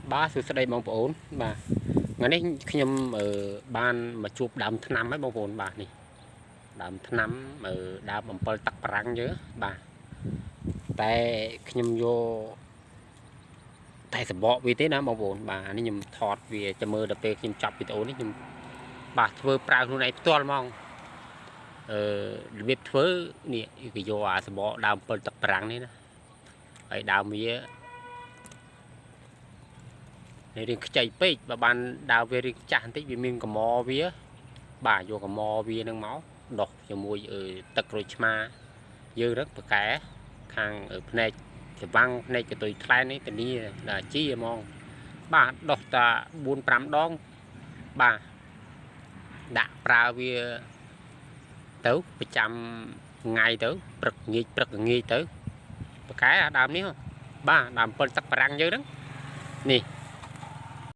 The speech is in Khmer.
ba sự sẽ đây bóng ổn bà ngày nay khi nhầm ở ban mà chụp đàm năm ấy bóng ổn bà này đàm năm ở đàm bóng bờ tắc răng nhớ bàแต่khi nhầm vô តែសបកវាទេណាបងប្អូនបាទនេះខ្ញុំថតវាចាំមើលដល់ពេលខ្ញុំចាប់វីដេអូនេះខ្ញុំបាទធ្វើប្រើខ្លួនឯងផ្ទាល់ហ្មងរបៀបធ្វើនេះគេយកអាសបកដើម7ទឹកប្រាំងនេះណាហើយដើមវានេះរៀងខ្ចីពេកបើបានដើមវារៀងចាស់បន្តិចវាមានកមវាបាទយកកមវានឹងមកដុសជាមួយទឹកក្រូចឆ្មាយើងរឹកប្រកែខាងភ្នែកច្រវាំងភ្នែកកតុយថ្លែននេះតានីដល់ជីហ្មងបាទដោះតា4 5 ដងបាទដាក់ប្រើវាទៅប្រចាំថ្ងៃទៅព្រឹកងាយព្រឹកងាយទៅប្រកែអាដើមនេះបាទដើម7ទឹកបារាំងយើងហ្នឹងនេះ